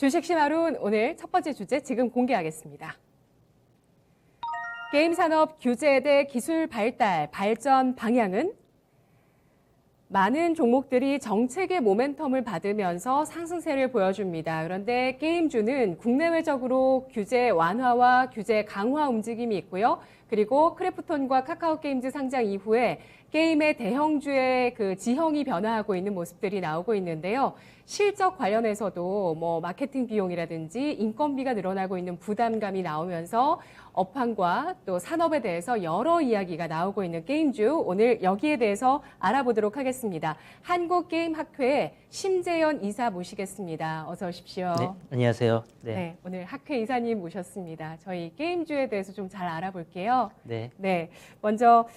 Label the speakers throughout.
Speaker 1: 주식심화론 오늘 첫 번째 주제 지금 공개하겠습니다. 게임 산업 규제 대 기술 발달, 발전 방향은? 많은 종목들이 정책의 모멘텀을 받으면서 상승세를 보여줍니다. 그런데 게임주는 국내외적으로 규제 완화와 규제 강화 움직임이 있고요. 그리고 크래프톤과 카카오게임즈 상장 이후에 게임의 대형주의 그 지형이 변화하고 있는 모습들이 나오고 있는데요. 실적 관련해서도 마케팅 비용이라든지 인건비가 늘어나고 있는 부담감이 나오면서 업황과 또 산업에 대해서 여러 이야기가 나오고 있는 게임주, 오늘 여기에 대해서 알아보도록 하겠습니다. 한국게임학회의 심재현 이사 모시겠습니다. 어서 오십시오.
Speaker 2: 네, 안녕하세요.
Speaker 1: 네, 오늘 학회 이사님 모셨습니다. 저희 게임주에 대해서 좀 잘 알아볼게요.
Speaker 2: 네.
Speaker 1: 먼저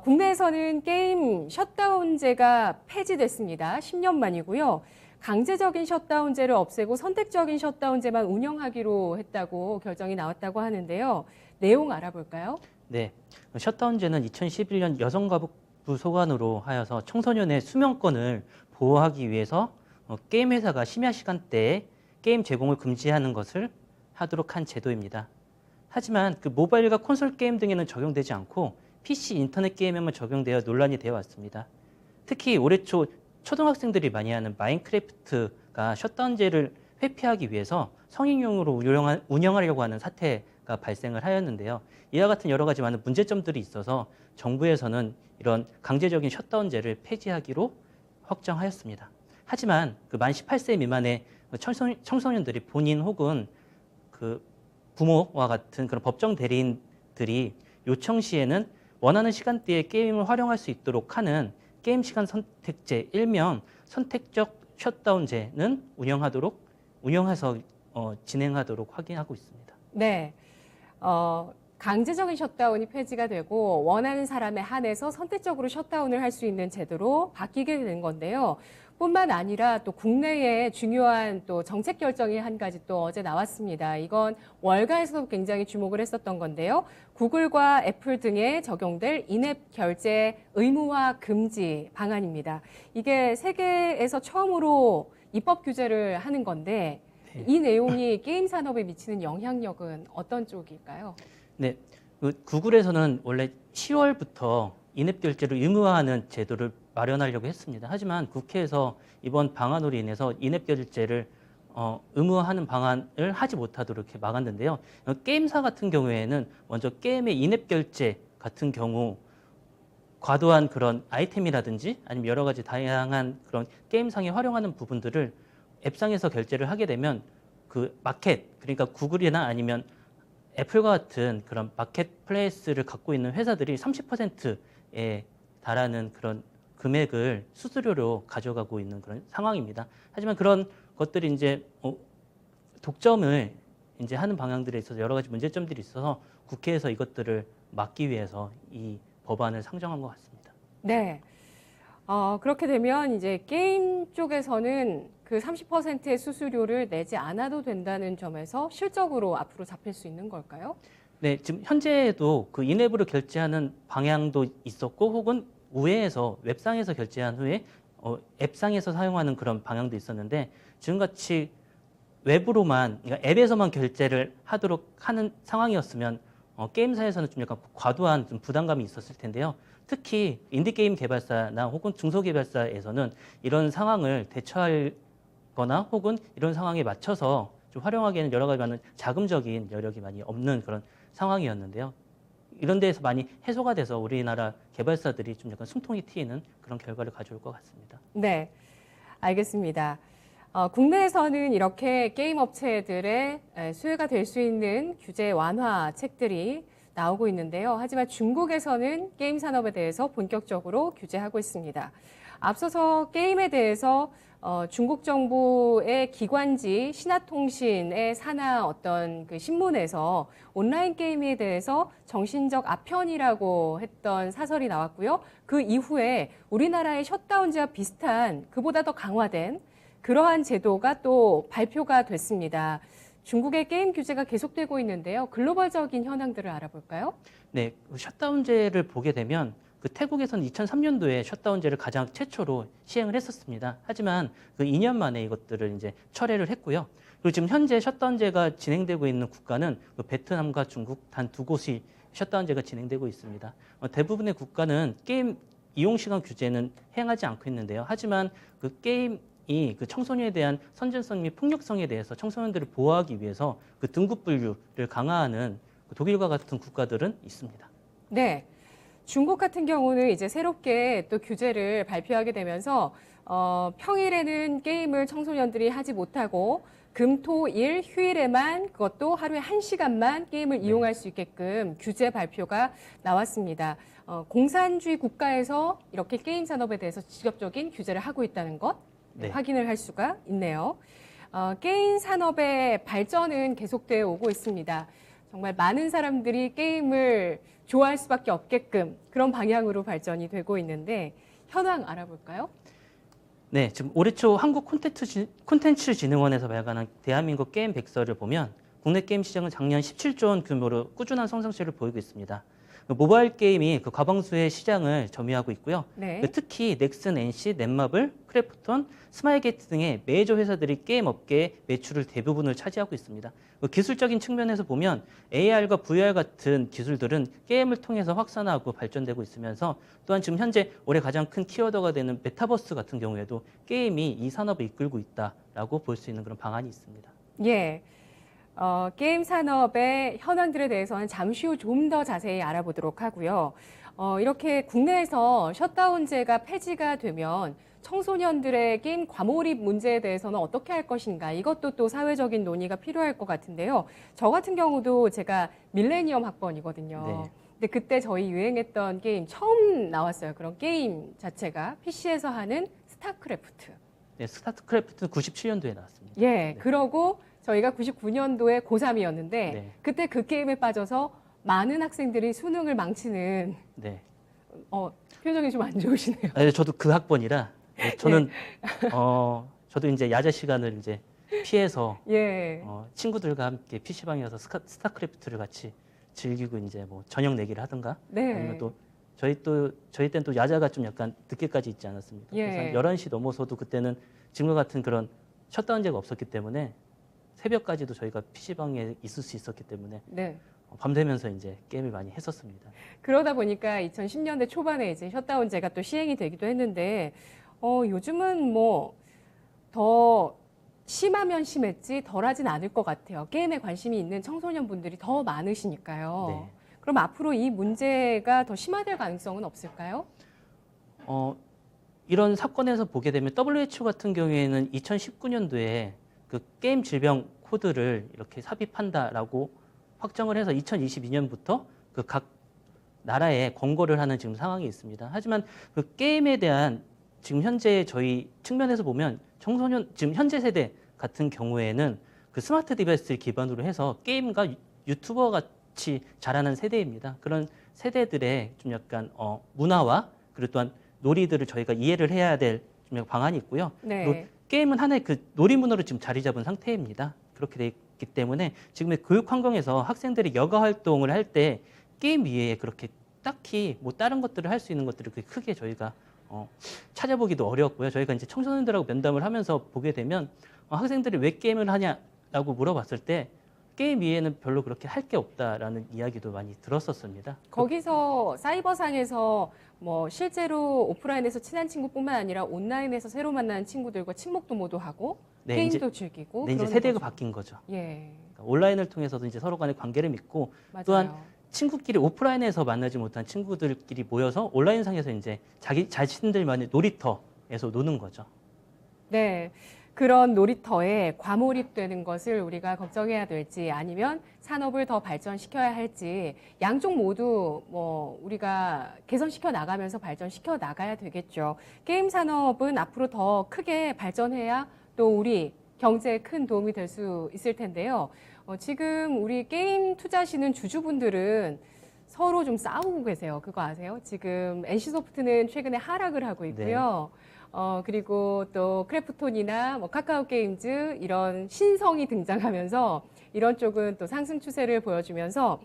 Speaker 1: 국내에서는 게임 셧다운제가 폐지됐습니다. 10년 만이고요. 강제적인 셧다운제를 없애고 선택적인 셧다운제만 운영하기로 했다고 결정이 나왔다고 하는데요. 내용 알아볼까요?
Speaker 2: 네. 셧다운제는 2011년 여성가족부 소관으로 하여서 청소년의 수면권을 보호하기 위해서 게임 회사가 심야 시간대에 게임 제공을 금지하는 것을 하도록 한 제도입니다. 하지만 그 모바일과 콘솔 게임 등에는 적용되지 않고 PC 인터넷 게임에만 적용되어 논란이 되어 왔습니다. 특히 올해 초 초등학생들이 많이 하는 마인크래프트가 셧다운제를 회피하기 위해서 성인용으로 운영하려고 하는 사태가 발생을 하였는데요. 이와 같은 여러 가지 많은 문제점들이 있어서 정부에서는 이런 강제적인 셧다운제를 폐지하기로 확정하였습니다. 하지만 그 만 18세 미만의 청소년들이 본인 혹은 그 부모와 같은 그런 법정 대리인들이 요청 시에는 원하는 시간대에 게임을 활용할 수 있도록 하는 게임 시간 선택제, 일명 선택적 셧다운제는 운영해서 진행하도록 확인하고 있습니다.
Speaker 1: 네. 강제적인 셧다운이 폐지가 되고 원하는 사람에 한해서 선택적으로 셧다운을 할 수 있는 제도로 바뀌게 되는 건데요. 뿐만 아니라 또 국내에 중요한 또 정책 결정이 한 가지 또 어제 나왔습니다. 이건 월가에서도 굉장히 주목을 했었던 건데요. 구글과 애플 등에 적용될 인앱 결제 의무화 금지 방안입니다. 이게 세계에서 처음으로 입법 규제를 하는 건데 이 내용이 게임 산업에 미치는 영향력은 어떤 쪽일까요?
Speaker 2: 네, 구글에서는 원래 10월부터 인앱 결제를 의무화하는 제도를 마련하려고 했습니다. 하지만 국회에서 이번 방안으로 인해서 인앱 결제를 의무화하는 방안을 하지 못하도록 이렇게 막았는데요. 게임사 같은 경우에는 먼저 게임의 인앱 결제 같은 경우 과도한 그런 아이템이라든지 아니면 여러 가지 다양한 그런 게임상에 활용하는 부분들을 앱상에서 결제를 하게 되면 그 마켓, 그러니까 구글이나 아니면 애플과 같은 그런 마켓플레이스를 갖고 있는 회사들이 30%에 달하는 그런 금액을 수수료로 가져가고 있는 그런 상황입니다. 하지만 그런 것들이 이제 독점을 이제 하는 방향들에 있어서 여러 가지 문제점들이 있어서 국회에서 이것들을 막기 위해서 이 법안을 상정한 것 같습니다.
Speaker 1: 네. 그렇게 되면 이제 게임 쪽에서는 그 30%의 수수료를 내지 않아도 된다는 점에서 실적으로 앞으로 잡힐 수 있는 걸까요?
Speaker 2: 네, 지금 현재에도 그 인앱으로 결제하는 방향도 있었고 혹은 우회해서 웹상에서 결제한 후에 앱상에서 사용하는 그런 방향도 있었는데 지금같이 웹으로만, 그러니까 앱에서만 결제를 하도록 하는 상황이었으면 게임사에서는 좀 약간 과도한 좀 부담감이 있었을 텐데요. 특히 인디게임 개발사나 혹은 중소개발사에서는 이런 상황을 대처하거나 혹은 이런 상황에 맞춰서 좀 활용하기에는 여러 가지 많은 자금적인 여력이 많이 없는 그런 상황이었는데요. 이런 데에서 많이 해소가 돼서 우리나라 개발사들이 좀 약간 숨통이 트이는 그런 결과를 가져올 것 같습니다.
Speaker 1: 네, 알겠습니다. 국내에서는 이렇게 게임 업체들의 수혜가 될 수 있는 규제 완화 책들이 나오고 있는데요. 하지만 중국에서는 게임 산업에 대해서 본격적으로 규제하고 있습니다. 앞서서 게임에 대해서 중국 정부의 기관지 신화통신의 산하 어떤 그 신문에서 온라인 게임에 대해서 정신적 아편이라고 했던 사설이 나왔고요. 그 이후에 우리나라의 셧다운제와 비슷한 그보다 더 강화된 그러한 제도가 또 발표가 됐습니다. 중국의 게임 규제가 계속되고 있는데요. 글로벌적인 현황들을 알아볼까요?
Speaker 2: 네, 셧다운제를 보게 되면 그 태국에서는 2003년도에 셧다운제를 가장 최초로 시행을 했었습니다. 하지만 그 2년 만에 이것들을 이제 철회를 했고요. 그리고 지금 현재 셧다운제가 진행되고 있는 국가는 그 베트남과 중국 단 두 곳이 셧다운제가 진행되고 있습니다. 대부분의 국가는 게임 이용 시간 규제는 행하지 않고 있는데요. 하지만 그 게임이 그 청소년에 대한 선진성 및 폭력성에 대해서 청소년들을 보호하기 위해서 그 등급 분류를 강화하는 그 독일과 같은 국가들은 있습니다.
Speaker 1: 네. 중국 같은 경우는 이제 새롭게 또 규제를 발표하게 되면서 평일에는 게임을 청소년들이 하지 못하고 금, 토, 일, 휴일에만 그것도 하루에 1시간만 게임을 이용할 수 있게끔 규제 발표가 나왔습니다. 공산주의 국가에서 이렇게 게임 산업에 대해서 직접적인 규제를 하고 있다는 것
Speaker 2: 네.
Speaker 1: 확인을 할 수가 있네요. 게임 산업의 발전은 계속되어 오고 있습니다. 정말 많은 사람들이 게임을 좋아할 수밖에 없게끔 그런 방향으로 발전이 되고 있는데 현황 알아볼까요?
Speaker 2: 네, 지금 올해 초 한국 콘텐츠진흥원에서 발간한 대한민국 게임 백서를 보면 국내 게임 시장은 작년 17조 원 규모로 꾸준한 성장세를 보이고 있습니다. 모바일 게임이 그 과방수의 시장을 점유하고 있고요.
Speaker 1: 네.
Speaker 2: 특히 넥슨, NC, 넷마블, 크래프톤, 스마일게이트 등의 메이저 회사들이 게임 업계의 매출을 대부분을 차지하고 있습니다. 기술적인 측면에서 보면 AR과 VR 같은 기술들은 게임을 통해서 확산하고 발전되고 있으면서 또한 지금 현재 올해 가장 큰 키워드가 되는 메타버스 같은 경우에도 게임이 이 산업을 이끌고 있다라고 볼 수 있는 그런 방안이 있습니다.
Speaker 1: 예. 게임 산업의 현황들에 대해서는 잠시 후 좀 더 자세히 알아보도록 하고요. 이렇게 국내에서 셧다운제가 폐지가 되면 청소년들의 게임 과몰입 문제에 대해서는 어떻게 할 것인가 이것도 또 사회적인 논의가 필요할 것 같은데요. 저 같은 경우도 제가 밀레니엄 학번이거든요.
Speaker 2: 네.
Speaker 1: 근데 그때 저희 유행했던 게임 처음 나왔어요. 그런 게임 자체가 PC에서 하는 스타크래프트.
Speaker 2: 네, 스타크래프트는 97년도에 나왔습니다.
Speaker 1: 예,
Speaker 2: 네.
Speaker 1: 그러고 저희가 99년도에 고3이었는데
Speaker 2: 네.
Speaker 1: 그때 그 게임에 빠져서 많은 학생들이 수능을 망치는
Speaker 2: 네.
Speaker 1: 표정이 좀 안 좋으시네요.
Speaker 2: 네, 저도 그 학번이라 저는 저도 이제 야자 시간을 이제 피해서
Speaker 1: 예.
Speaker 2: 친구들과 함께 PC방에 가서 스타크래프트를 같이 즐기고 이제 뭐 저녁 내기를 하든가
Speaker 1: 네.
Speaker 2: 아니면 또 저희 때는 또 야자가 좀 약간 늦게까지 있지 않았습니까?
Speaker 1: 예.
Speaker 2: 그래서 한 11시 넘어서도 그때는 지금과 같은 그런 셧다운제가 없었기 때문에 새벽까지도 저희가 PC방에 있을 수 있었기 때문에
Speaker 1: 네.
Speaker 2: 밤 되면서 이제 게임을 많이 했었습니다.
Speaker 1: 그러다 보니까 2010년대 초반에 이제 셧다운제가 또 시행이 되기도 했는데 요즘은 뭐 더 심하면 심했지 덜하진 않을 것 같아요. 게임에 관심이 있는 청소년분들이 더 많으시니까요.
Speaker 2: 네.
Speaker 1: 그럼 앞으로 이 문제가 더 심화될 가능성은 없을까요?
Speaker 2: 이런 사건에서 보게 되면 WHO 같은 경우에는 2019년도에 그 게임 질병 코드를 이렇게 삽입한다라고 확정을 해서 2022년부터 그 각 나라에 권고를 하는 지금 상황이 있습니다. 하지만 그 게임에 대한 지금 현재 저희 측면에서 보면 청소년 지금 현재 세대 같은 경우에는 그 스마트 디바이스를 기반으로 해서 게임과 유튜버 같이 자라는 세대입니다. 그런 세대들의 좀 약간 문화와 그리고 또한 놀이들을 저희가 이해를 해야 될 좀 방안이 있고요.
Speaker 1: 네.
Speaker 2: 그리고 게임은 하나의 그 놀이문화로 지금 자리 잡은 상태입니다. 그렇게 돼 있기 때문에 지금의 교육 환경에서 학생들이 여가 활동을 할 때 게임 이외에 그렇게 딱히 뭐 다른 것들을 할 수 있는 것들을 그렇게 크게 저희가 찾아보기도 어렵고요. 저희가 이제 청소년들하고 면담을 하면서 보게 되면 학생들이 왜 게임을 하냐라고 물어봤을 때 게임 이외에는 별로 그렇게 할 게 없다라는 이야기도 많이 들었었습니다.
Speaker 1: 거기서 사이버상에서 뭐 실제로 오프라인에서 친한 친구뿐만 아니라 온라인에서 새로 만나는 친구들과 친목도 모두 하고
Speaker 2: 네,
Speaker 1: 게임도 즐기고
Speaker 2: 네, 이제
Speaker 1: 그러는
Speaker 2: 세대가
Speaker 1: 거죠.
Speaker 2: 바뀐 거죠.
Speaker 1: 예,
Speaker 2: 그러니까 온라인을 통해서도 이제 서로 간의 관계를 맺고
Speaker 1: 맞아요.
Speaker 2: 또한 친구끼리 오프라인에서 만나지 못한 친구들끼리 모여서 온라인상에서 이제 자신들만의 놀이터에서 노는 거죠.
Speaker 1: 네. 그런 놀이터에 과몰입되는 것을 우리가 걱정해야 될지 아니면 산업을 더 발전시켜야 할지 양쪽 모두 뭐 우리가 개선시켜 나가면서 발전시켜 나가야 되겠죠. 게임 산업은 앞으로 더 크게 발전해야 또 우리 경제에 큰 도움이 될 수 있을 텐데요. 지금 우리 게임 투자하시는 주주분들은 서로 좀 싸우고 계세요. 그거 아세요? 지금 NC소프트는 최근에 하락을 하고 있고요. 그리고 또 크래프톤이나 뭐 카카오 게임즈 이런 신성이 등장하면서 이런 쪽은 또 상승 추세를 보여주면서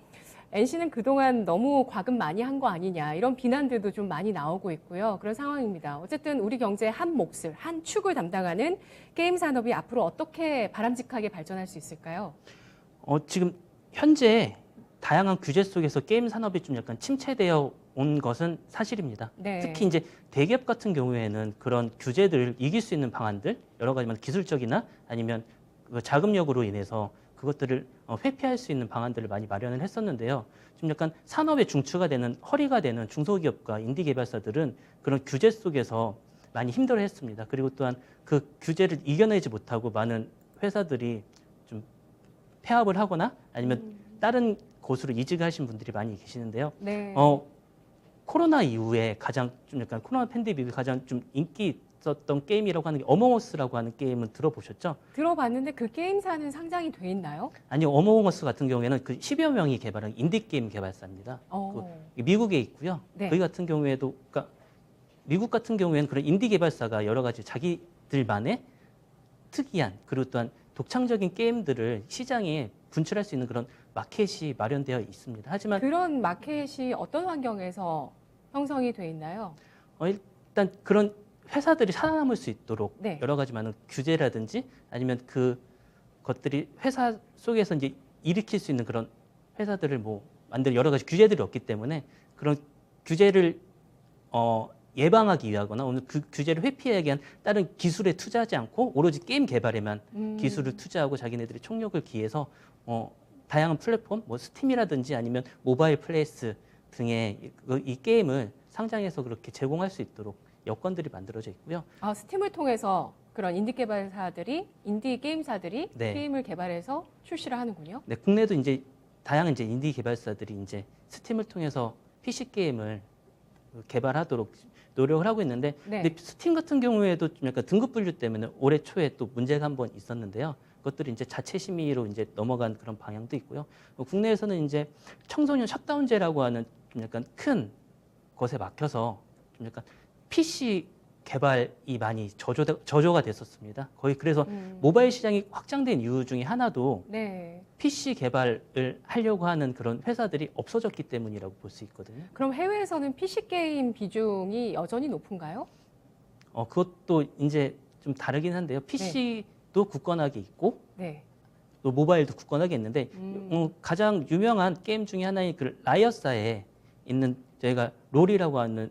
Speaker 1: NC는 그동안 너무 과금 많이 한 거 아니냐 이런 비난들도 좀 많이 나오고 있고요. 그런 상황입니다. 어쨌든 우리 경제의 한 몫을, 한 축을 담당하는 게임 산업이 앞으로 어떻게 바람직하게 발전할 수 있을까요?
Speaker 2: 지금 현재 다양한 규제 속에서 게임 산업이 좀 약간 침체되어 온 것은 사실입니다.
Speaker 1: 네.
Speaker 2: 특히 이제 대기업 같은 경우에는 그런 규제들을 이길 수 있는 방안들, 여러 가지 기술적이나 아니면 그 자금력으로 인해서 그것들을 회피할 수 있는 방안들을 많이 마련을 했었는데요. 좀 약간 산업의 중추가 되는 허리가 되는 중소기업과 인디 개발사들은 그런 규제 속에서 많이 힘들어했습니다. 그리고 또한 그 규제를 이겨내지 못하고 많은 회사들이 좀 폐업을 하거나 아니면 다른 곳으로 이직하신 분들이 많이 계시는데요.
Speaker 1: 네.
Speaker 2: 코로나 이후에 가장 좀 약간 코로나 팬데믹이 가장 좀 인기 있었던 게임이라고 하는 게 어몽어스라고 하는 게임은 들어보셨죠?
Speaker 1: 들어봤는데 그 게임사는 상장이 돼 있나요?
Speaker 2: 아니요, 어몽어스 같은 경우에는 그 10여 명이 개발한 인디 게임 개발사입니다. 미국에 있고요.
Speaker 1: 네.
Speaker 2: 거기 같은 경우에도 그러니까 미국 같은 경우에는 그런 인디 개발사가 여러 가지 자기들만의 특이한 그리고 또한 독창적인 게임들을 시장에 분출할 수 있는 그런 마켓이 마련되어 있습니다. 하지만
Speaker 1: 그런 마켓이 어떤 환경에서 형성이 돼 있나요?
Speaker 2: 일단 그런 회사들이 살아남을 수 있도록
Speaker 1: 네.
Speaker 2: 여러 가지 많은 규제라든지 아니면 그 것들이 회사 속에서 이제 일으킬 수 있는 그런 회사들을 만들 여러 가지 규제들이 없기 때문에 그런 규제를 예방하기 위하거나 오늘 그 규제를 회피하기 위한 다른 기술에 투자하지 않고 오로지 게임 개발에만 기술을 투자하고 자기네들이 총력을 기해서 다양한 플랫폼, 스팀이라든지 아니면 모바일 플레이스 등의 이 게임을 상장해서 그렇게 제공할 수 있도록 여건들이 만들어져 있고요.
Speaker 1: 스팀을 통해서 그런 인디 개발사들이, 인디 게임사들이
Speaker 2: 네.
Speaker 1: 게임을 개발해서 출시를 하는군요.
Speaker 2: 네, 국내도 이제 다양한 이제 인디 개발사들이 이제 스팀을 통해서 PC 게임을 개발하도록 노력을 하고 있는데,
Speaker 1: 네.
Speaker 2: 근데 스팀 같은 경우에도 좀 약간 등급 분류 때문에 올해 초에 또 문제가 한번 있었는데요. 그것들이 이제 자체 심의로 이제 넘어간 그런 방향도 있고요. 국내에서는 이제 청소년 셧다운제라고 하는 좀 약간 큰 것에 막혀서 좀 약간 PC 개발이 많이 저조가 됐었습니다. 거의 그래서 모바일 시장이 확장된 이유 중에 하나도
Speaker 1: 네.
Speaker 2: PC 개발을 하려고 하는 그런 회사들이 없어졌기 때문이라고 볼 수 있거든요.
Speaker 1: 그럼 해외에서는 PC 게임 비중이 여전히 높은가요?
Speaker 2: 그것도 이제 좀 다르긴 한데요. PC도 굳건하게 있고
Speaker 1: 네.
Speaker 2: 또 모바일도 굳건하게 있는데 가장 유명한 게임 중에 하나인 그 라이엇사에 있는 저희가 롤이라고 하는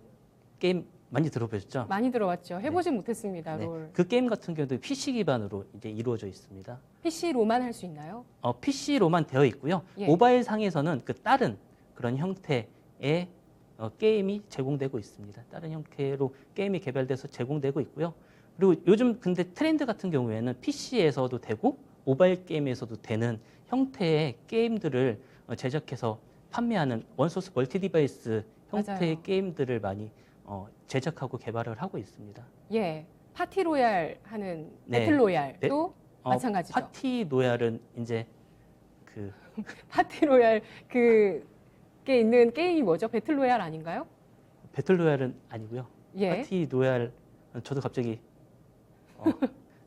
Speaker 2: 게임 많이 들어보셨죠?
Speaker 1: 많이 들어왔죠. 해보진 못했습니다.
Speaker 2: 네.
Speaker 1: 롤.
Speaker 2: 그 게임 같은 경우도 PC 기반으로 이제 이루어져 있습니다.
Speaker 1: PC로만 할 수 있나요?
Speaker 2: PC로만 되어 있고요.
Speaker 1: 예.
Speaker 2: 모바일 상에서는 그 다른 그런 형태의 게임이 제공되고 있습니다. 다른 형태로 게임이 개발돼서 제공되고 있고요. 그리고 요즘 근데 트렌드 같은 경우에는 PC에서도 되고 모바일 게임에서도 되는 형태의 게임들을 제작해서 판매하는 원소스 멀티 디바이스 형태의
Speaker 1: 맞아요.
Speaker 2: 게임들을 많이 제작하고 개발을 하고 있습니다.
Speaker 1: 예. 파티 로얄 하는
Speaker 2: 네.
Speaker 1: 배틀 로얄도 마찬가지죠.
Speaker 2: 파티 로얄은 이제 그
Speaker 1: 파티 로얄 그게 있는 게임이 뭐죠? 배틀 로얄 아닌가요?
Speaker 2: 배틀 로얄은 아니고요.
Speaker 1: 예.
Speaker 2: 파티 로얄 저도 갑자기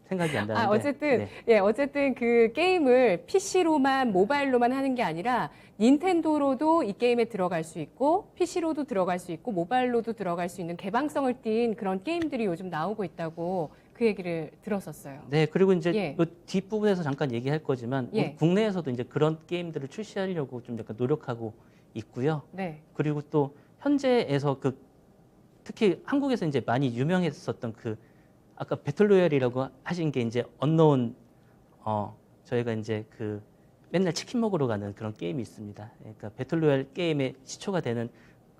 Speaker 2: 생각이 안 나는데.
Speaker 1: 어쨌든
Speaker 2: 네.
Speaker 1: 예, 어쨌든 그 게임을 PC로만 모바일로만 하는 게 아니라 닌텐도로도 이 게임에 들어갈 수 있고 PC로도 들어갈 수 있고 모바일로도 들어갈 수 있는 개방성을 띈 그런 게임들이 요즘 나오고 있다고 그 얘기를 들었었어요.
Speaker 2: 네, 그리고 이제
Speaker 1: 예.
Speaker 2: 그 뒷부분에서 잠깐 얘기할 거지만
Speaker 1: 예.
Speaker 2: 우리 국내에서도 이제 그런 게임들을 출시하려고 좀 약간 노력하고 있고요.
Speaker 1: 네.
Speaker 2: 그리고 또 현재에서 특히 한국에서 이제 많이 유명했었던 아까 배틀로얄이라고 하신 게 이제 언노운 저희가 이제 맨날 치킨 먹으러 가는 그런 게임이 있습니다. 그러니까 배틀로얄 게임의 시초가 되는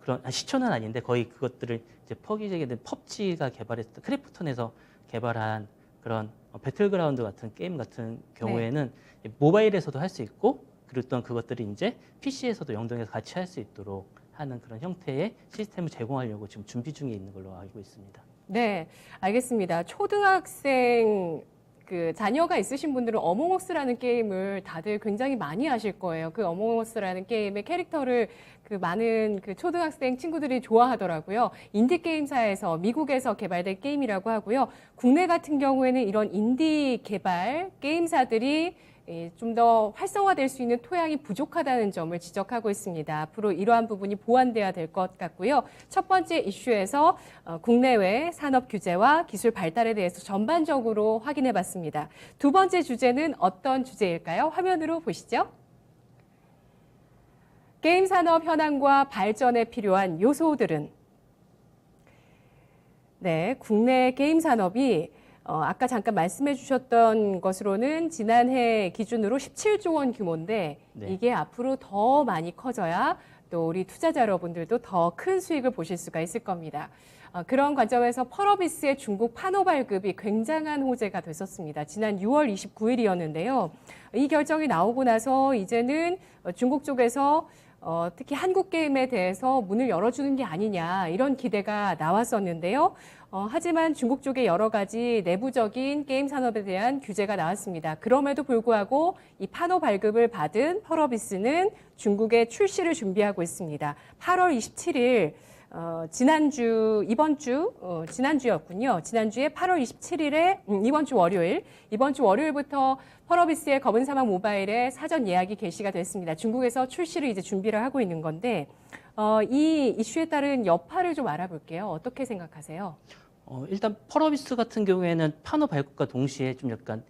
Speaker 2: 그런 시초는 아닌데 거의 그것들을 이제 퍼기되게 된 펍지가 개발했던 크래프톤에서 개발한 그런 배틀그라운드 같은 게임 같은 경우에는 모바일에서도 할 수 있고 그리고 또한 그것들이 이제 PC에서도 연동해서 같이 할 수 있도록 하는 그런 형태의 시스템을 제공하려고 지금 준비 중에 있는 걸로 알고 있습니다.
Speaker 1: 네, 알겠습니다. 초등학생 자녀가 있으신 분들은 어몽어스라는 게임을 다들 굉장히 많이 하실 거예요. 그 어몽어스라는 게임의 캐릭터를 많은 초등학생 친구들이 좋아하더라고요. 인디 게임사에서 미국에서 개발된 게임이라고 하고요. 국내 같은 경우에는 이런 인디 개발 게임사들이 좀 더 활성화될 수 있는 토양이 부족하다는 점을 지적하고 있습니다. 앞으로 이러한 부분이 보완돼야 될 것 같고요. 첫 번째 이슈에서 국내외 산업 규제와 기술 발달에 대해서 전반적으로 확인해 봤습니다. 두 번째 주제는 어떤 주제일까요? 화면으로 보시죠. 게임 산업 현황과 발전에 필요한 요소들은 네, 국내 게임 산업이 아까 잠깐 말씀해 주셨던 것으로는 지난해 기준으로 17조 원 규모인데
Speaker 2: 네.
Speaker 1: 이게 앞으로 더 많이 커져야 또 우리 투자자 여러분들도 더 큰 수익을 보실 수가 있을 겁니다. 그런 관점에서 펄어비스의 중국 판호 발급이 굉장한 호재가 됐었습니다. 지난 6월 29일이었는데요. 이 결정이 나오고 나서 이제는 중국 쪽에서 특히 한국 게임에 대해서 문을 열어주는 게 아니냐 이런 기대가 나왔었는데요. 하지만 중국 쪽의 여러 가지 내부적인 게임 산업에 대한 규제가 나왔습니다. 그럼에도 불구하고 이 판호 발급을 받은 펄어비스는 중국에 출시를 준비하고 있습니다. 8월 27일 지난주였군요. 지난주에 8월 27일에 이번 주 월요일부터 펄어비스의 검은 사막 모바일에 사전 예약이 개시가 됐습니다. 중국에서 출시를 이제 준비를 하고 있는 건데 이 이슈에 따른 여파를 좀 알아볼게요. 어떻게 생각하세요?
Speaker 2: 일단 펄어비스 같은 경우에는 판호 발급과 동시에 좀 약간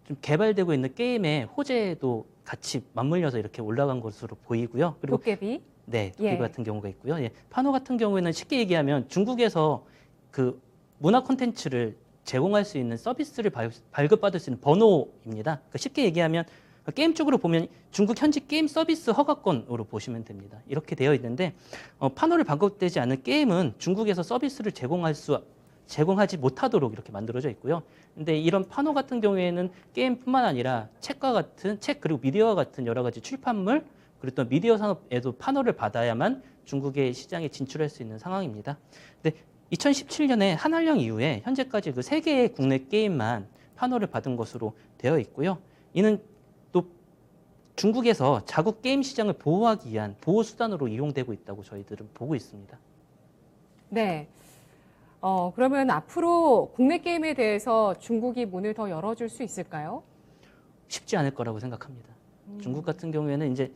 Speaker 2: 좀 개발되고 있는 게임의 호재도 같이 맞물려서 이렇게 올라간 것으로 보이고요. 그리고
Speaker 1: 도깨비?
Speaker 2: 네, 도깨비
Speaker 1: 예.
Speaker 2: 같은 경우가 있고요. 예, 판호 같은 경우에는 쉽게 얘기하면 중국에서 그 문화 콘텐츠를 제공할 수 있는 서비스를 발급받을 수 있는 번호입니다. 그러니까 쉽게 얘기하면 게임 쪽으로 보면 중국 현지 게임 서비스 허가권으로 보시면 됩니다. 이렇게 되어 있는데 판호를 발급되지 않은 게임은 중국에서 서비스를 제공하지 못하도록 이렇게 만들어져 있고요. 근데 이런 판호 같은 경우에는 게임뿐만 아니라 책 그리고 미디어와 같은 여러 가지 출판물 그리고 또 미디어 산업에도 판호를 받아야만 중국의 시장에 진출할 수 있는 상황입니다. 근데 2017년에 한알령 이후에 현재까지 그 3개의 국내 게임만 판호를 받은 것으로 되어 있고요. 이는 또 중국에서 자국 게임 시장을 보호하기 위한 보호 수단으로 이용되고 있다고 저희들은 보고 있습니다.
Speaker 1: 네. 그러면 앞으로 국내 게임에 대해서 중국이 문을 더 열어줄 수 있을까요?
Speaker 2: 쉽지 않을 거라고 생각합니다. 중국 같은 경우에는 이제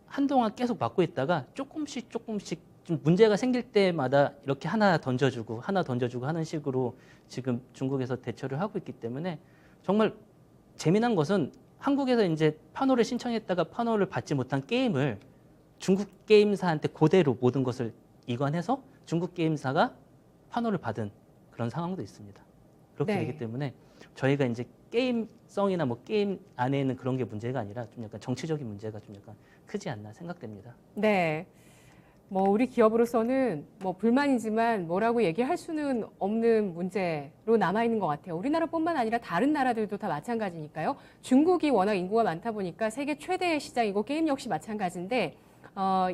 Speaker 2: 한동안 계속 막고 있다가 조금씩 좀 문제가 생길 때마다 이렇게 하나 던져주고 하는 식으로 지금 중국에서 대처를 하고 있기 때문에 정말 재미난 것은 한국에서 이제 판호를 신청했다가 판호를 받지 못한 게임을 중국 게임사한테 그대로 모든 것을 이관해서 중국 게임사가 판호를 받은 그런 상황도 있습니다. 그렇게
Speaker 1: 네.
Speaker 2: 되기 때문에 저희가 이제 게임성이나 뭐 게임 안에 있는 그런 게 문제가 아니라 좀 약간 정치적인 문제가 좀 약간 크지 않나 생각됩니다.
Speaker 1: 네. 우리 기업으로서는 불만이지만 뭐라고 얘기할 수는 없는 문제로 남아있는 것 같아요. 우리나라뿐만 아니라 다른 나라들도 다 마찬가지니까요. 중국이 워낙 인구가 많다 보니까 세계 최대의 시장이고 게임 역시 마찬가지인데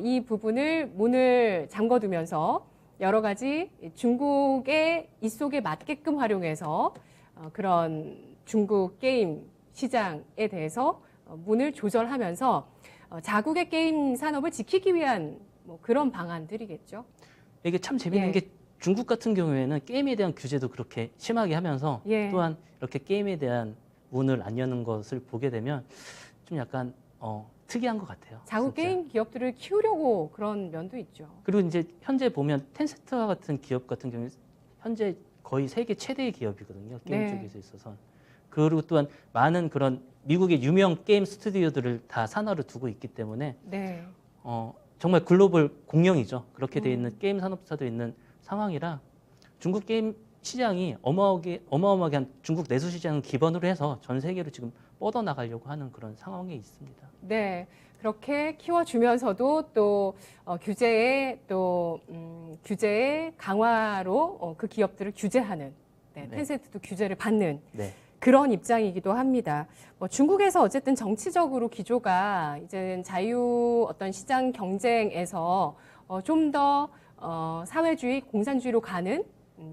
Speaker 1: 이 부분을 문을 잠궈두면서 여러 가지 중국의 입속에 맞게끔 활용해서 그런 중국 게임 시장에 대해서 문을 조절하면서 자국의 게임 산업을 지키기 위한 그런 방안들이겠죠.
Speaker 2: 이게 참 재밌는
Speaker 1: 예.
Speaker 2: 게 중국 같은 경우에는 게임에 대한 규제도 그렇게 심하게 하면서
Speaker 1: 예.
Speaker 2: 또한 이렇게 게임에 대한 문을 안 여는 것을 보게 되면 좀 약간 특이한 것 같아요.
Speaker 1: 자국
Speaker 2: 진짜.
Speaker 1: 게임 기업들을 키우려고 그런 면도 있죠.
Speaker 2: 그리고 이제 현재 보면 텐센트와 같은 기업 같은 경우에 현재 거의 세계 최대의 기업이거든요. 게임
Speaker 1: 네.
Speaker 2: 쪽에서 있어서. 그리고 또한 많은 그런 미국의 유명 게임 스튜디오들을 다 산하로 두고 있기 때문에
Speaker 1: 네.
Speaker 2: 정말 글로벌 공룡이죠. 그렇게 돼 있는 게임 산업사도 있는 상황이라 중국 게임 시장이 어마어마하게 중국 내수 시장을 기반으로 해서 전 세계로 지금 뻗어나가려고 하는 그런 상황에 있습니다.
Speaker 1: 네. 그렇게 키워주면서도 또 규제의 강화로 그 기업들을 규제하는
Speaker 2: 네.
Speaker 1: 텐센트도 규제를 받는
Speaker 2: 네.
Speaker 1: 그런 입장이기도 합니다. 중국에서 어쨌든 정치적으로 기조가 이제는 어떤 시장 경쟁에서 좀 더 사회주의, 공산주의로 가는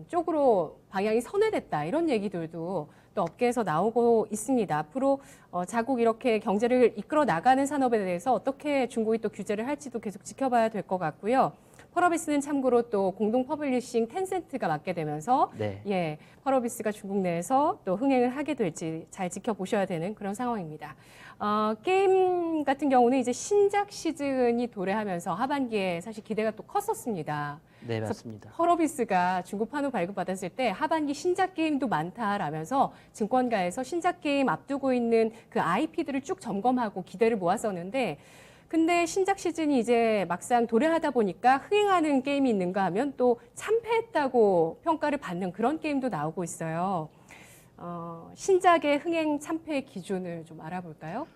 Speaker 1: 쪽으로 방향이 선회됐다 이런 얘기들도 또 업계에서 나오고 있습니다. 앞으로 자국 이렇게 경제를 이끌어 나가는 산업에 대해서 어떻게 중국이 또 규제를 할지도 계속 지켜봐야 될 것 같고요. 펄어비스는 참고로 또 공동 퍼블리싱 텐센트가 맡게 되면서
Speaker 2: 네.
Speaker 1: 예, 펄어비스가 중국 내에서 또 흥행을 하게 될지 잘 지켜보셔야 되는 그런 상황입니다. 게임 같은 경우는 이제 신작 시즌이 도래하면서 하반기에 사실 기대가 또 컸었습니다.
Speaker 2: 네, 맞습니다.
Speaker 1: 펄어비스가 중국 판호 발급받았을 때 하반기 신작 게임도 많다라면서 증권가에서 신작 게임 앞두고 있는 그 IP들을 쭉 점검하고 기대를 모았었는데 근데 신작 시즌이 이제 막상 도래하다 보니까 흥행하는 게임이 있는가 하면 또 참패했다고 평가를 받는 그런 게임도 나오고 있어요. 신작의 흥행 참패 기준을 좀 알아볼까요?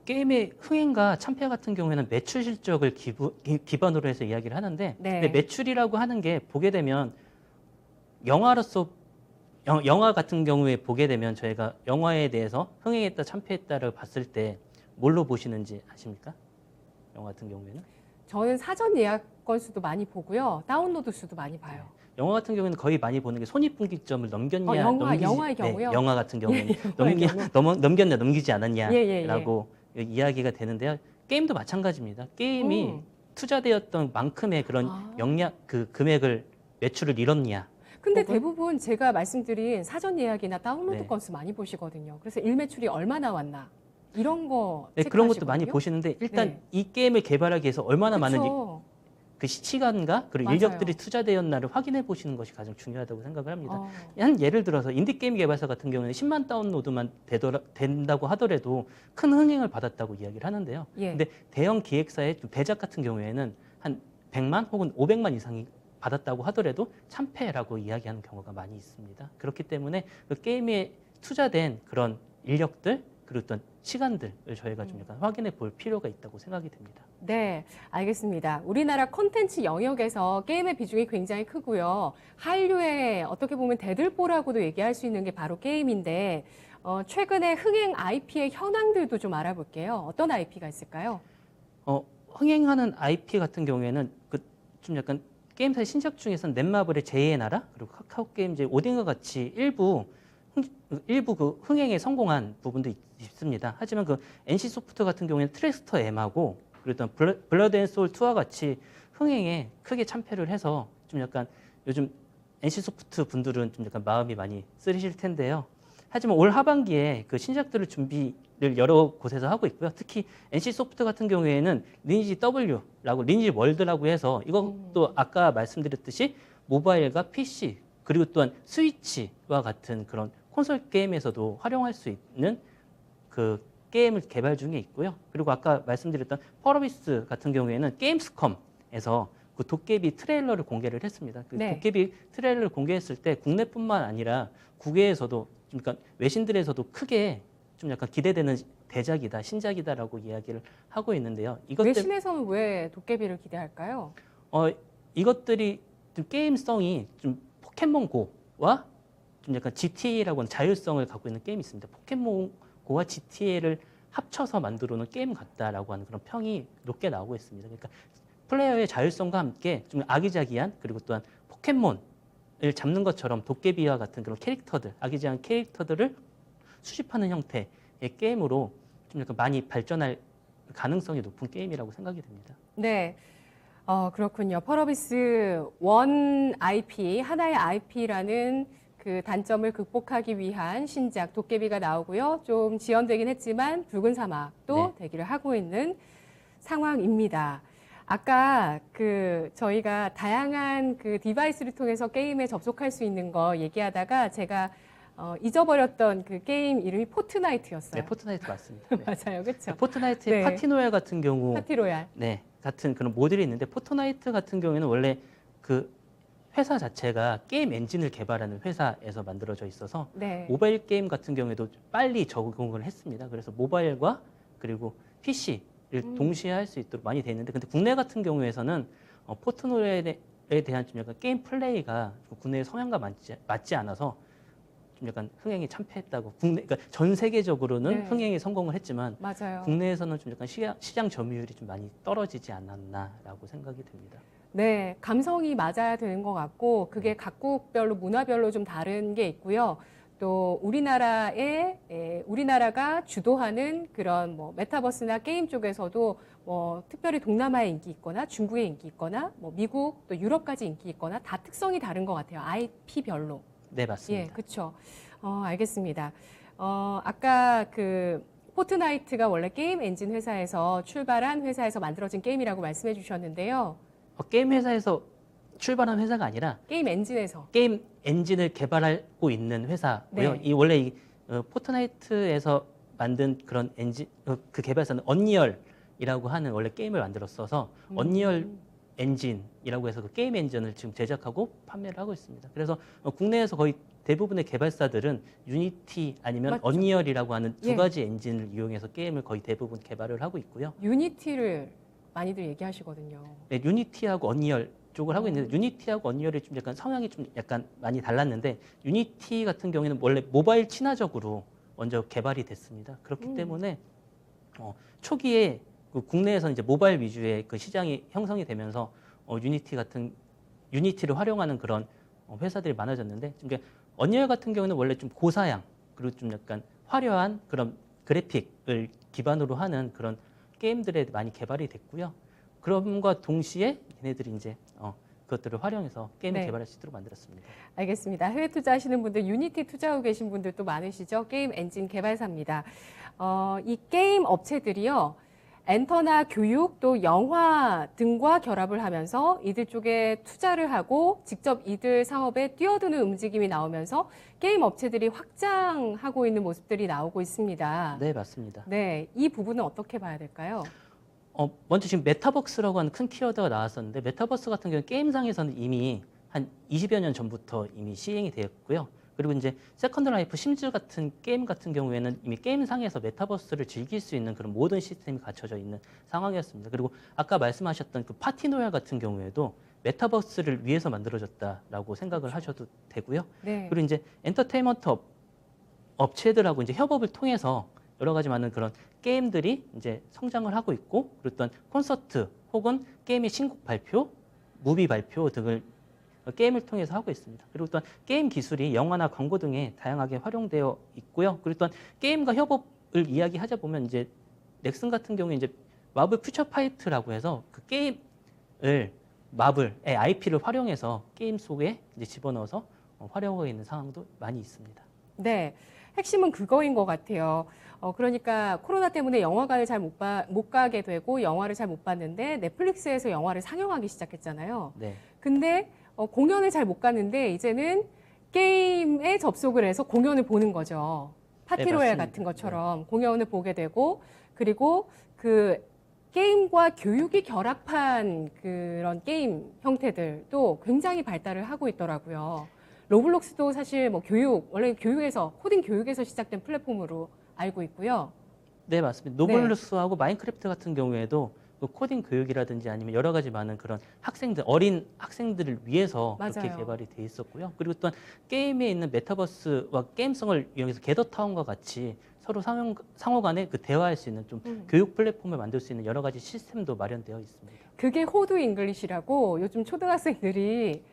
Speaker 2: 게임의 흥행과 참패 같은 경우에는 매출 실적을 기반으로 해서 이야기를 하는데
Speaker 1: 네.
Speaker 2: 근데 매출이라고 하는 게 보게 되면 영화로서 영화 같은 경우에 보게 되면 저희가 영화에 대해서 흥행했다 참패했다를 봤을 때 뭘로 보시는지 아십니까? 영화 같은 경우에는?
Speaker 1: 저는 사전 예약 건수도 많이 보고요. 다운로드 수도 많이 봐요.
Speaker 2: 영화 같은 경우에는 거의 많이 보는 게 손익분기점을 넘겼냐,
Speaker 1: 영화의 경우요?
Speaker 2: 네, 영화 같은 경우에는
Speaker 1: 영화의
Speaker 2: 넘겼냐, 넘기지 않았냐라고
Speaker 1: 예.
Speaker 2: 이야기가 되는데요. 게임도 마찬가지입니다. 게임이 투자되었던 만큼의 그런 그 금액을 매출을 잃었냐.
Speaker 1: 근데
Speaker 2: 혹은-
Speaker 1: 대부분 제가 말씀드린 사전 예약이나 다운로드
Speaker 2: 네.
Speaker 1: 건수 많이 보시거든요. 그래서 일매출이 얼마 나왔나 이런 거
Speaker 2: 네, 그런 것도 많이
Speaker 1: 체크하시거든요.
Speaker 2: 보시는데 일단
Speaker 1: 네.
Speaker 2: 이 게임을 개발하기 위해서 얼마나 많은
Speaker 1: 그렇죠.
Speaker 2: 그 시간과 그리고
Speaker 1: 맞아요.
Speaker 2: 인력들이 투자되었나를 확인해 보시는 것이 가장 중요하다고 생각을 합니다.
Speaker 1: 어,
Speaker 2: 한 예를 들어서 인디게임 개발사 같은 경우는 10만 다운로드만 된다고 하더라도 큰 흥행을 받았다고 이야기를 하는데요.
Speaker 1: 예.
Speaker 2: 근데 대형 기획사의 좀 대작 같은 경우에는 한 100만 혹은 500만 이상이 받았다고 하더라도 참패라고 이야기하는 경우가 많이 있습니다. 그렇기 때문에 그 게임에 투자된 그런 인력들 그리고 어떤 시간들을 저희가 좀 약간 확인해 볼 필요가 있다고 생각이 됩니다.
Speaker 1: 네, 알겠습니다. 우리나라 콘텐츠 영역에서 게임의 비중이 굉장히 크고요. 한류의 어떻게 보면 대들보라고도 얘기할 수 있는 게 바로 게임인데 최근에 흥행 IP의 현황들도 좀 알아볼게요. 어떤 IP가 있을까요?
Speaker 2: 흥행하는 IP 같은 경우에는 그 좀 약간 게임사의 신작 중에서는 넷마블의 제2의 나라 그리고 카카오 게임즈의 오딘과 같이 일부 그 흥행에 성공한 부분도 있습니다. 하지만 그 NC 소프트 같은 경우에는 트랙스터 M하고 그리고 또 블러드 앤 소울 2와 같이 흥행에 크게 참패를 해서 좀 약간 요즘 NC 소프트 분들은 좀 약간 마음이 많이 쓰리실 텐데요. 하지만 올 하반기에 그 신작들을 준비를 여러 곳에서 하고 있고요. 특히 NC 소프트 같은 경우에는 리니지 W라고 리니지 월드라고 해서 이것도 아까 말씀드렸듯이 모바일과 PC 그리고 또한 스위치와 같은 그런 콘솔 게임에서도 활용할 수 있는 그 게임을 개발 중에 있고요. 그리고 아까 말씀드렸던 펄어비스 같은 경우에는 게임스컴에서 그 도깨비 트레일러를 공개를 했습니다. 그
Speaker 1: 네.
Speaker 2: 도깨비 트레일러를 공개했을 때 국내뿐만 아니라 국외에서도 좀 약간 외신들에서도 크게 좀 약간 기대되는 대작이다, 신작이다라고 이야기를 하고 있는데요.
Speaker 1: 외신에서는 왜 도깨비를 기대할까요?
Speaker 2: 이것들이 좀 게임성이 좀 포켓몬고와 좀 약간 GTA라고 하는 자율성을 갖고 있는 게임이 있습니다. 포켓몬고와 GTA를 합쳐서 만들어 놓은 게임 같다라고 하는 그런 평이 높게 나오고 있습니다. 그러니까 플레이어의 자율성과 함께 좀 아기자기한 그리고 또한 포켓몬을 잡는 것처럼 도깨비와 같은 그런 캐릭터들, 아기자기한 캐릭터들을 수집하는 형태의 게임으로 좀 약간 많이 발전할 가능성이 높은 게임이라고 생각이 됩니다.
Speaker 1: 네. 그렇군요. 펄어비스 원 IP, 하나의 IP라는 그 단점을 극복하기 위한 신작 도깨비가 나오고요. 좀 지연되긴 했지만 붉은 사막도 대기를 하고 있는 상황입니다. 아까 저희가 다양한 그 디바이스를 통해서 게임에 접속할 수 있는 거 얘기하다가 제가 잊어버렸던 그 게임 이름이 포트나이트였어요.
Speaker 2: 네, 포트나이트 맞습니다. 네.
Speaker 1: 맞아요, 그렇죠?
Speaker 2: 포트나이트의
Speaker 1: 네.
Speaker 2: 파티노얄 같은 경우
Speaker 1: 파티로얄.
Speaker 2: 네, 같은 그런 모델이 있는데 포트나이트 같은 경우에는 원래 그 회사 자체가 게임 엔진을 개발하는 회사에서 만들어져 있어서
Speaker 1: 네.
Speaker 2: 모바일 게임 같은 경우에도 빨리 적응을 했습니다. 그래서 모바일과 그리고 PC를 동시에 할 수 있도록 많이 돼 있는데 근데 국내 같은 경우에서는 포트노얄에 대한 좀 약간 게임 플레이가 국내의 성향과 맞지 않아서 좀 약간 흥행이 참패했다고 그러니까 전 세계적으로는
Speaker 1: 네.
Speaker 2: 흥행에 성공을 했지만
Speaker 1: 맞아요.
Speaker 2: 국내에서는 좀 약간 시장 점유율이 좀 많이 떨어지지 않았나라고 생각이 듭니다.
Speaker 1: 네, 감성이 맞아야 되는 것 같고 그게 각국별로 문화별로 좀 다른 게 있고요. 또 우리나라가 주도하는 그런 뭐 메타버스나 게임 쪽에서도 뭐 특별히 동남아에 인기 있거나 중국에 인기 있거나 뭐 미국 또 유럽까지 인기 있거나 다 특성이 다른 것 같아요. IP별로.
Speaker 2: 네,
Speaker 1: 예,
Speaker 2: 맞습니다.
Speaker 1: 그렇죠. 알겠습니다. 아까 그 포트나이트가 원래 게임 엔진 회사에서 출발한 회사에서 만들어진 게임이라고 말씀해 주셨는데요.
Speaker 2: 게임 회사에서 출발한 회사가 아니라
Speaker 1: 게임 엔진에서.
Speaker 2: 게임 엔진을 개발하고 있는 회사고요.
Speaker 1: 네.
Speaker 2: 이 원래 포트나이트에서 만든 그런 엔진, 그 개발사는 언리얼이라고 하는 원래 게임을 만들었어서 언리얼 엔진이라고 해서 그 게임 엔진을 지금 제작하고 판매를 하고 있습니다. 그래서 국내에서 거의 대부분의 개발사들은 유니티 아니면
Speaker 1: 맞죠.
Speaker 2: 언리얼이라고 하는 두
Speaker 1: 예.
Speaker 2: 가지 엔진을 이용해서 게임을 거의 대부분 개발을 하고 있고요.
Speaker 1: 유니티를 많이들 얘기하시거든요.
Speaker 2: 네, 유니티하고 언리얼 쪽을 하고 있는데 유니티하고 언리얼이 좀 약간 성향이 좀 약간 많이 달랐는데 유니티 같은 경우에는 원래 모바일 친화적으로 먼저 개발이 됐습니다. 그렇기 때문에 초기에 그 국내에서는 이제 모바일 위주의 그 시장이 형성이 되면서 유니티를 활용하는 그런 회사들이 많아졌는데 지금 언리얼 같은 경우는 원래 좀 고사양 그리고 좀 약간 화려한 그런 그래픽을 기반으로 하는 그런 게임들에 많이 개발이 됐고요. 그럼과 동시에 얘네들이 이제 그것들을 활용해서 게임을
Speaker 1: 네.
Speaker 2: 개발할 수 있도록 만들었습니다.
Speaker 1: 알겠습니다. 해외 투자하시는 분들, 유니티 투자하고 계신 분들도 많으시죠? 게임 엔진 개발사입니다. 이 게임 업체들이요, 엔터나 교육 또 영화 등과 결합을 하면서 이들 쪽에 투자를 하고 직접 이들 사업에 뛰어드는 움직임이 나오면서 게임 업체들이 확장하고 있는 모습들이 나오고 있습니다.
Speaker 2: 네, 맞습니다.
Speaker 1: 네, 이 부분은 어떻게 봐야 될까요?
Speaker 2: 먼저 지금 메타버스라고 하는 큰 키워드가 나왔었는데 메타버스 같은 경우는 게임상에서는 이미 한 20여 년 전부터 이미 시행이 되었고요. 그리고 이제 세컨드 라이프 심즈 같은 게임 같은 경우에는 이미 게임상에서 메타버스를 즐길 수 있는 그런 모든 시스템이 갖춰져 있는 상황이었습니다. 그리고 아까 말씀하셨던 그 파티 로얄 같은 경우에도 메타버스를 위해서 만들어졌다라고 생각을 하셔도 되고요.
Speaker 1: 네.
Speaker 2: 그리고 이제 엔터테인먼트 업체들하고 이제 협업을 통해서 여러 가지 많은 그런 게임들이 이제 성장을 하고 있고, 그리고 또 콘서트 혹은 게임의 신곡 발표, 무비 발표 등을 게임을 통해서 하고 있습니다. 그리고 또 게임 기술이 영화나 광고 등에 다양하게 활용되어 있고요. 그리고 또 게임과 협업을 이야기하자 보면 이제 넥슨 같은 경우에 이제 마블 퓨처 파이트라고 해서 그 게임을 마블의 IP를 활용해서 게임 속에 이제 집어넣어서 활용하고 있는 상황도 많이 있습니다.
Speaker 1: 네, 핵심은 그거인 것 같아요. 그러니까 코로나 때문에 영화관을 잘 못 가게 되고 영화를 잘 못 봤는데 넷플릭스에서 영화를 상영하기 시작했잖아요.
Speaker 2: 네.
Speaker 1: 근데 공연을 잘 못 갔는데 이제는 게임에 접속을 해서 공연을 보는 거죠. 파티로얄
Speaker 2: 맞습니다.
Speaker 1: 같은 것처럼 공연을 보게 되고, 그리고 그 게임과 교육이 결합한 그런 게임 형태들도 굉장히 발달을 하고 있더라고요. 로블록스도 사실 뭐 원래 코딩 교육에서 시작된 플랫폼으로 알고 있고요.
Speaker 2: 네, 맞습니다. 노블루스하고 마인크래프트 같은 경우에도 그 코딩 교육이라든지 아니면 여러 가지 많은 그런 어린 학생들을 위해서 그렇게
Speaker 1: 맞아요.
Speaker 2: 개발이 돼 있었고요. 그리고 또 게임에 있는 메타버스와 게임성을 이용해서 게더타운과 같이 서로 상호 간에 그 대화할 수 있는 좀 교육 플랫폼을 만들 수 있는 여러 가지 시스템도 마련되어 있습니다.
Speaker 1: 그게 호두 잉글리시라고 요즘 초등학생들이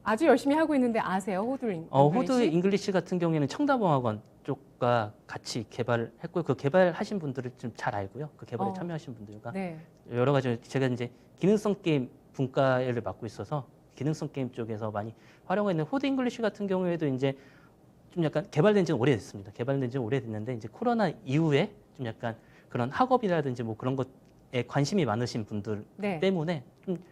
Speaker 1: 아주 열심히 하고 있는데 아세요? 호두 잉글리시?
Speaker 2: 호드 잉글리시 같은 경우에는 청담공학원 쪽과 같이 개발을 했고요. 그 개발하신 분들을 좀 잘 알고요. 그 개발에 참여하신 분들과
Speaker 1: 네.
Speaker 2: 여러 가지 제가 이제 기능성 게임 분과를 맡고 있어서 기능성 게임 쪽에서 많이 활용하고 있는 호드 잉글리시 같은 경우에도 이제 좀 약간 개발된 지는 오래됐습니다. 개발된 지는 오래됐는데 이제 코로나 이후에 좀 약간 그런 학업이라든지 뭐 그런 것에 관심이 많으신 분들
Speaker 1: 네.
Speaker 2: 때문에 좀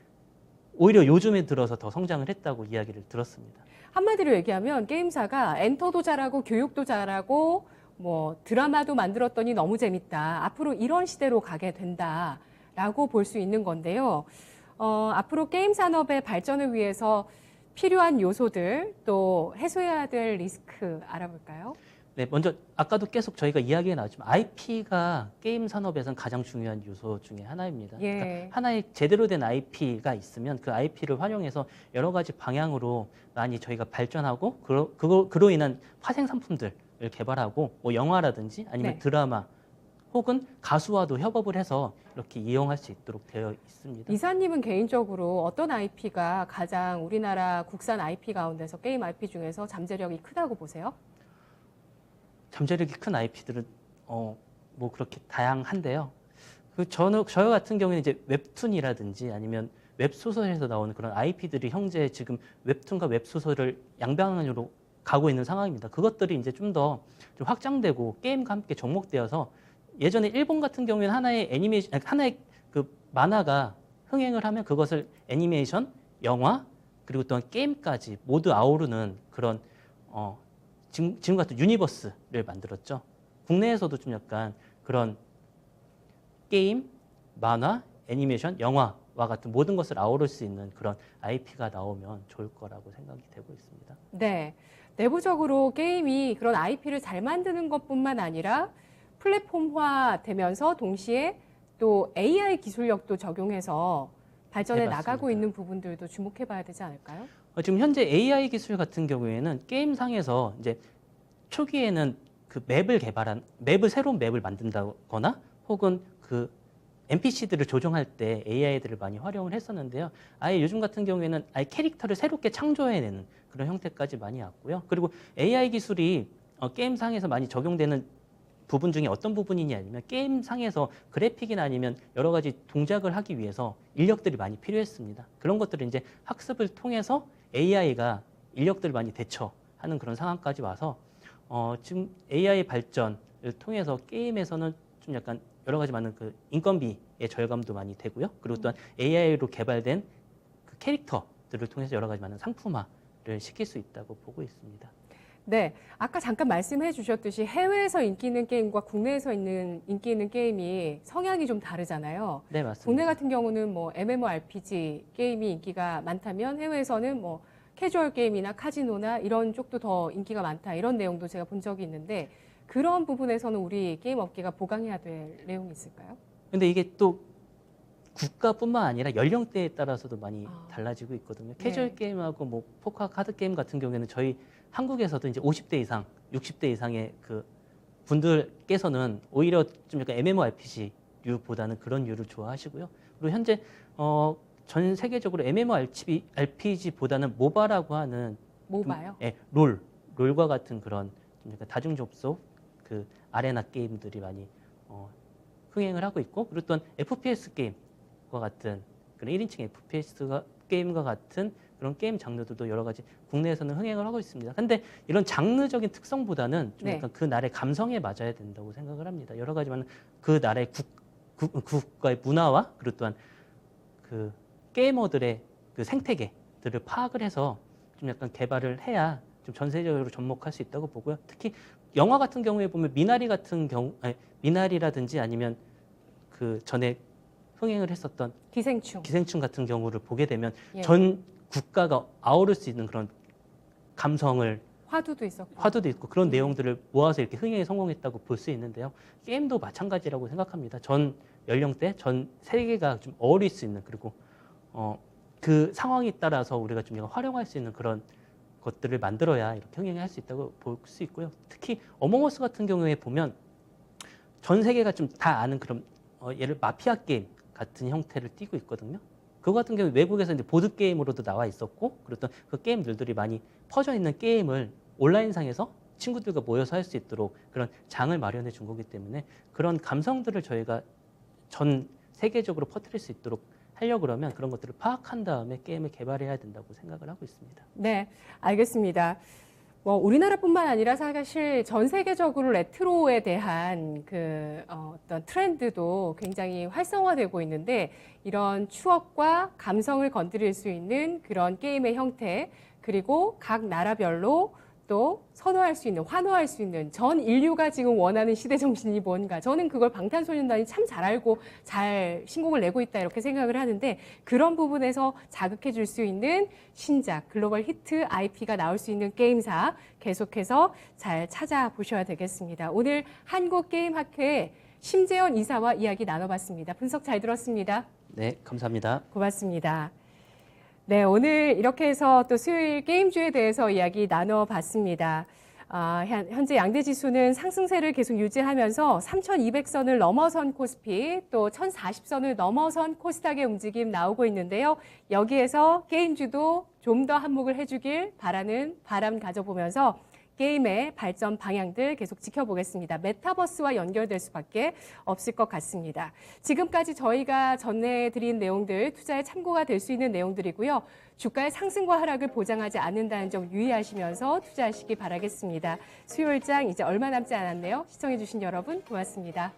Speaker 2: 오히려 요즘에 들어서 더 성장을 했다고 이야기를 들었습니다.
Speaker 1: 한마디로 얘기하면 게임사가 엔터도 잘하고 교육도 잘하고 뭐 드라마도 만들었더니 너무 재밌다. 앞으로 이런 시대로 가게 된다라고 볼 수 있는 건데요. 앞으로 게임 산업의 발전을 위해서 필요한 요소들 또 해소해야 될 리스크 알아볼까요?
Speaker 2: 네, 먼저 아까도 계속 저희가 이야기가 나왔지만 IP가 게임 산업에서는 가장 중요한 요소 중에 하나입니다.
Speaker 1: 예.
Speaker 2: 그러니까 하나의 제대로 된 IP가 있으면 그 IP를 활용해서 여러 가지 방향으로 많이 저희가 발전하고 그로 인한 파생 상품들을 개발하고 뭐 영화라든지 아니면
Speaker 1: 네.
Speaker 2: 드라마 혹은 가수와도 협업을 해서 이렇게 이용할 수 있도록 되어 있습니다.
Speaker 1: 이사님은 개인적으로 어떤 IP가 가장 우리나라 국산 IP 가운데서 게임 IP 중에서 잠재력이 크다고 보세요?
Speaker 2: 잠재력이 큰 IP들은 뭐 그렇게 다양한데요. 저 같은 경우에는 이제 웹툰이라든지 아니면 웹소설에서 나오는 그런 IP들이 현재 지금 웹툰과 웹소설을 양방향으로 가고 있는 상황입니다. 그것들이 이제 좀 더 좀 확장되고 게임과 함께 접목되어서 예전에 일본 같은 경우에는 하나의 그 만화가 흥행을 하면 그것을 애니메이션, 영화, 그리고 또한 게임까지 모두 아우르는 그런 지금 같은 유니버스를 만들었죠. 국내에서도 좀 약간 그런 게임, 만화, 애니메이션, 영화와 같은 모든 것을 아우를 수 있는 그런 IP가 나오면 좋을 거라고 생각이 되고 있습니다.
Speaker 1: 네. 내부적으로 게임이 그런 IP를 잘 만드는 것뿐만 아니라 플랫폼화 되면서 동시에 또 AI 기술력도 적용해서 발전해
Speaker 2: 네,
Speaker 1: 나가고
Speaker 2: 맞습니다.
Speaker 1: 있는 부분들도 주목해 봐야 되지 않을까요?
Speaker 2: 지금 현재 AI 기술 같은 경우에는 게임상에서 이제 초기에는 그 새로운 맵을 만든다거나 혹은 그 NPC들을 조정할 때 AI들을 많이 활용을 했었는데요. 아예 요즘 같은 경우에는 아예 캐릭터를 새롭게 창조해내는 그런 형태까지 많이 왔고요. 그리고 AI 기술이 게임상에서 많이 적용되는 부분 중에 어떤 부분이냐 아니면 게임상에서 그래픽이나 아니면 여러 가지 동작을 하기 위해서 인력들이 많이 필요했습니다. 그런 것들을 이제 학습을 통해서 AI가 인력들을 많이 대처하는 그런 상황까지 와서 지금 AI 발전을 통해서 게임에서는 좀 약간 여러 가지 많은 그 인건비의 절감도 많이 되고요. 그리고 또한 AI로 개발된 그 캐릭터들을 통해서 여러 가지 많은 상품화를 시킬 수 있다고 보고 있습니다.
Speaker 1: 네, 아까 잠깐 말씀해 주셨듯이 해외에서 인기 있는 게임과 국내에서 인기 있는 게임이 성향이 좀 다르잖아요.
Speaker 2: 네, 맞습니다.
Speaker 1: 국내 같은 경우는 뭐 MMORPG 게임이 인기가 많다면 해외에서는 뭐 캐주얼 게임이나 카지노나 이런 쪽도 더 인기가 많다 이런 내용도 제가 본 적이 있는데 그런 부분에서는 우리 게임 업계가 보강해야 될 내용이 있을까요?
Speaker 2: 근데 이게 또 국가뿐만 아니라 연령대에 따라서도 많이 달라지고 있거든요. 캐주얼
Speaker 1: 네.
Speaker 2: 게임하고 뭐 포커 카드 게임 같은 경우에는 저희 한국에서도 이제 50대 이상, 60대 이상의 그 분들께서는 오히려 좀 약간 MMORPG류보다는 그런 류를 좋아하시고요. 그리고 현재 전 세계적으로 MMORPG보다는 모바라고 하는
Speaker 1: 모바요?
Speaker 2: 롤과 같은 그런 좀 약간 다중 접속 그 아레나 게임들이 많이 흥행을 하고 있고, 그리고 또한 FPS 게임과 같은 그런 1인칭 FPS 게임과 같은 그런 게임 장르들도 여러 가지 국내에서는 흥행을 하고 있습니다. 근데 이런 장르적인 특성보다는 좀
Speaker 1: 네.
Speaker 2: 약간 그 나라의 감성에 맞아야 된다고 생각을 합니다. 여러 가지만 그 나라의 국가의 문화와 그리고 또한 그 게이머들의 그 생태계들을 파악을 해서 좀 약간 개발을 해야 좀 전세적으로 접목할 수 있다고 보고요. 특히 영화 같은 경우에 보면 미나리라든지 아니면 그 전에 흥행을 했었던
Speaker 1: 기생충
Speaker 2: 같은 경우를 보게 되면
Speaker 1: 예.
Speaker 2: 전 국가가 아우를 수 있는 그런 감성을
Speaker 1: 화두도
Speaker 2: 있고 그런 내용들을 모아서 이렇게 흥행에 성공했다고 볼 수 있는데요. 게임도 마찬가지라고 생각합니다. 전 연령대, 전 세계가 좀 어울릴 수 있는 그리고 그 상황에 따라서 우리가 좀 활용할 수 있는 그런 것들을 만들어야 이렇게 흥행할 수 있다고 볼 수 있고요. 특히 어몽어스 같은 경우에 보면 전 세계가 좀 다 아는 그런 예를 마피아 게임 같은 형태를 띠고 있거든요. 그거 같은 경우 외국에서 이제 보드 게임으로도 나와 있었고, 그랬던 그 게임들이 많이 퍼져 있는 게임을 온라인상에서 친구들과 모여서 할 수 있도록 그런 장을 마련해 준 거기 때문에 그런 감성들을 저희가 전 세계적으로 퍼뜨릴 수 있도록 하려고 그러면 그런 것들을 파악한 다음에 게임을 개발해야 된다고 생각을 하고 있습니다.
Speaker 1: 네, 알겠습니다. 뭐 우리나라뿐만 아니라 사실 전 세계적으로 레트로에 대한 그 어떤 트렌드도 굉장히 활성화되고 있는데 이런 추억과 감성을 건드릴 수 있는 그런 게임의 형태 그리고 각 나라별로 또 선호할 수 있는, 환호할 수 있는 전 인류가 지금 원하는 시대 정신이 뭔가 저는 그걸 방탄소년단이 참 잘 알고 잘 신곡을 내고 있다 이렇게 생각을 하는데 그런 부분에서 자극해 줄 수 있는 신작, 글로벌 히트 IP가 나올 수 있는 게임사 계속해서 잘 찾아보셔야 되겠습니다. 오늘 한국게임학회의 심재현 이사와 이야기 나눠봤습니다. 분석 잘 들었습니다.
Speaker 2: 네, 감사합니다.
Speaker 1: 고맙습니다. 네, 오늘 이렇게 해서 또 수요일 게임주에 대해서 이야기 나눠봤습니다. 현재 양대지수는 상승세를 계속 유지하면서 3,200선을 넘어선 코스피 또 1,040선을 넘어선 코스닥의 움직임 나오고 있는데요. 여기에서 게임주도 좀 더 한몫을 해주길 바라는 바람 가져보면서 게임의 발전 방향들 계속 지켜보겠습니다. 메타버스와 연결될 수밖에 없을 것 같습니다. 지금까지 저희가 전해드린 내용들 투자에 참고가 될 수 있는 내용들이고요. 주가의 상승과 하락을 보장하지 않는다는 점 유의하시면서 투자하시기 바라겠습니다. 수요일장 이제 얼마 남지 않았네요. 시청해주신 여러분 고맙습니다.